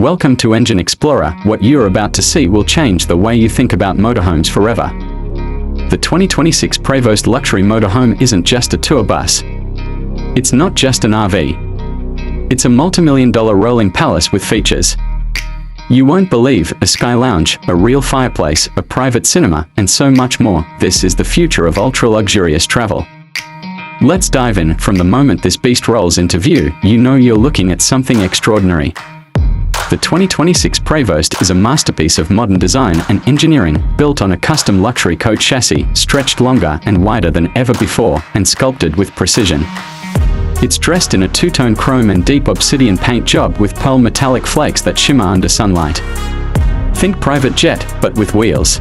Welcome to Engine Explorer. What you're about to see will change the way you think about motorhomes forever. The 2026 Prevost luxury motorhome isn't just a tour bus. It's not just an RV. It's a multi-million-dollar rolling palace with features you won't believe: a sky lounge, a real fireplace, a private cinema, and so much more. This is the future of ultra-luxurious travel. Let's dive in. From the moment this beast rolls into view, you know you're looking at something extraordinary. The 2026 Prevost is a masterpiece of modern design and engineering, built on a custom luxury coach chassis, stretched longer and wider than ever before, and sculpted with precision. It's dressed in a two-tone chrome and deep obsidian paint job with pearl metallic flakes that shimmer under sunlight. Think private jet, but with wheels.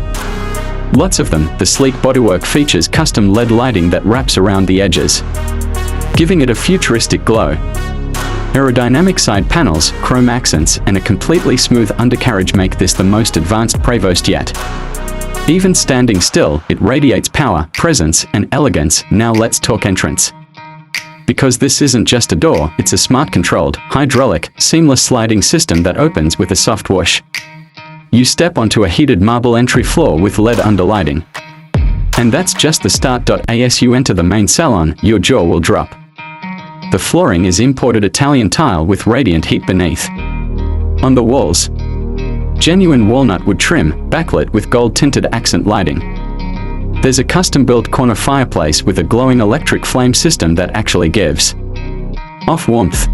Lots of them. The sleek bodywork features custom LED lighting that wraps around the edges, giving it a futuristic glow. Aerodynamic side panels, chrome accents, and a completely smooth undercarriage make this the most advanced Prevost yet. Even standing still, it radiates power, presence, and elegance. Now let's talk entrance. Because this isn't just a door, it's a smart-controlled, hydraulic, seamless sliding system that opens with a soft whoosh. You step onto a heated marble entry floor with LED underlighting. And that's just the start. As you enter the main salon, your jaw will drop. The flooring is imported Italian tile with radiant heat beneath. On the walls, genuine walnut wood trim, backlit with gold-tinted accent lighting. There's a custom-built corner fireplace with a glowing electric flame system that actually gives off warmth.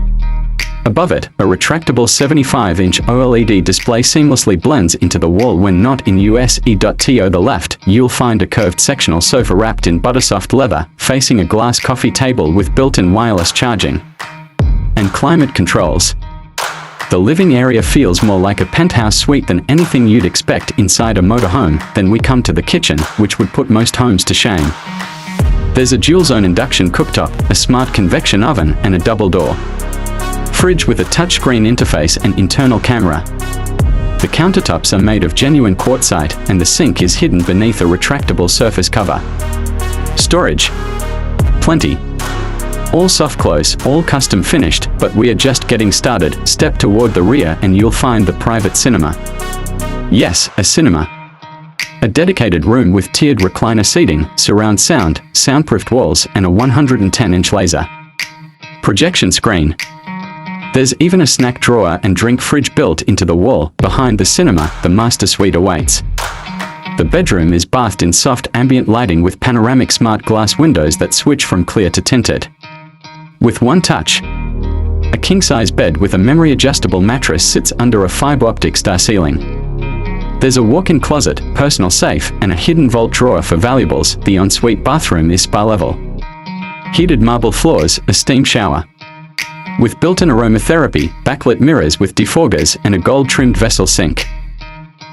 Above it, a retractable 75-inch OLED display seamlessly blends into the wall when not in use. To the left, you'll find a curved sectional sofa wrapped in buttersoft leather, facing a glass coffee table with built-in wireless charging and climate controls. The living area feels more like a penthouse suite than anything you'd expect inside a motorhome. Then we come to the kitchen, which would put most homes to shame. There's a dual-zone induction cooktop, a smart convection oven, and a double-door fridge with a touchscreen interface and internal camera. The countertops are made of genuine quartzite, and the sink is hidden beneath a retractable surface cover. Storage: plenty. All soft close, all custom finished, but we are just getting started. Step toward the rear and you'll find the private cinema. Yes, a cinema. A dedicated room with tiered recliner seating, surround sound, soundproofed walls, and a 110-inch laser projection screen. There's even a snack drawer and drink fridge built into the wall. Behind the cinema, the master suite awaits. The bedroom is bathed in soft ambient lighting with panoramic smart glass windows that switch from clear to tinted. With one touch, a king-size bed with a memory-adjustable mattress sits under a fiber optic star ceiling. There's a walk-in closet, personal safe, and a hidden vault drawer for valuables. The ensuite bathroom is spa-level. Heated marble floors, a steam shower with built-in aromatherapy, backlit mirrors with defoggers, and a gold-trimmed vessel sink.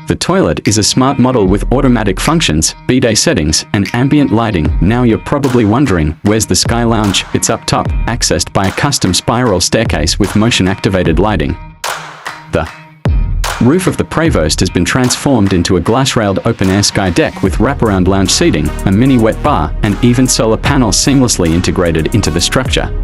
The toilet is a smart model with automatic functions, bidet settings, and ambient lighting. Now you're probably wondering, where's the Sky Lounge? It's up top, accessed by a custom spiral staircase with motion-activated lighting. The roof of the Prevost has been transformed into a glass-railed open-air sky deck with wraparound lounge seating, a mini wet bar, and even solar panels seamlessly integrated into the structure.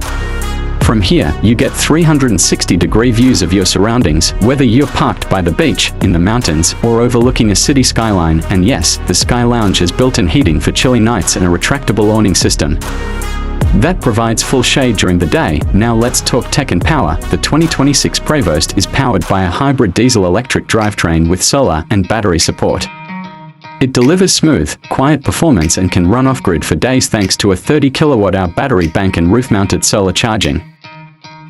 From here, you get 360-degree views of your surroundings, whether you're parked by the beach, in the mountains, or overlooking a city skyline. And yes, the Sky Lounge has built-in heating for chilly nights and a retractable awning system that provides full shade during the day. Now let's talk tech and power. The 2026 Prevost is powered by a hybrid diesel-electric drivetrain with solar and battery support. It delivers smooth, quiet performance and can run off-grid for days thanks to a 30-kilowatt-hour battery bank and roof-mounted solar charging.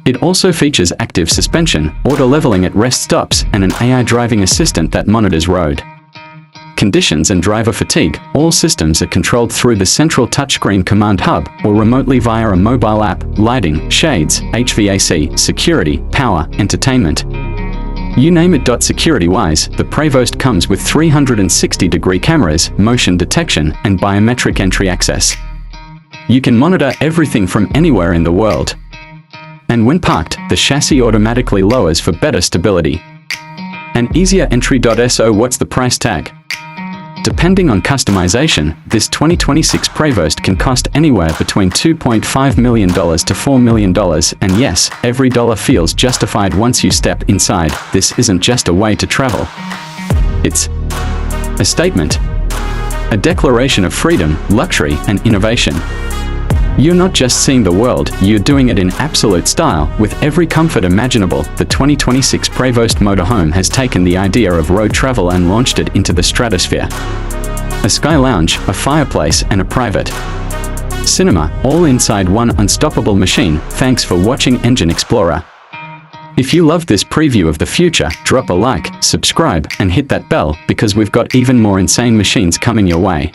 It also features active suspension, auto-leveling at rest stops, and an AI driving assistant that monitors road conditions and driver fatigue. All systems are controlled through the central touchscreen command hub or remotely via a mobile app. Lighting, shades, HVAC, security, power, entertainment. You name it. Security-wise, the Prevost comes with 360-degree cameras, motion detection, and biometric entry access. You can monitor everything from anywhere in the world. And when parked, the chassis automatically lowers for better stability and easier entry. So what's the price tag? Depending on customization, this 2026 Prevost can cost anywhere between $2.5 million to $4 million, and yes, every dollar feels justified once you step inside. This isn't just a way to travel. It's a statement. A declaration of freedom, luxury, and innovation. You're not just seeing the world, you're doing it in absolute style, with every comfort imaginable. The 2026 Prevost Motorhome has taken the idea of road travel and launched it into the stratosphere. A sky lounge, a fireplace, and a private cinema, all inside one unstoppable machine. Thanks for watching Engine Explorer. If you loved this preview of the future, drop a like, subscribe, and hit that bell, because we've got even more insane machines coming your way.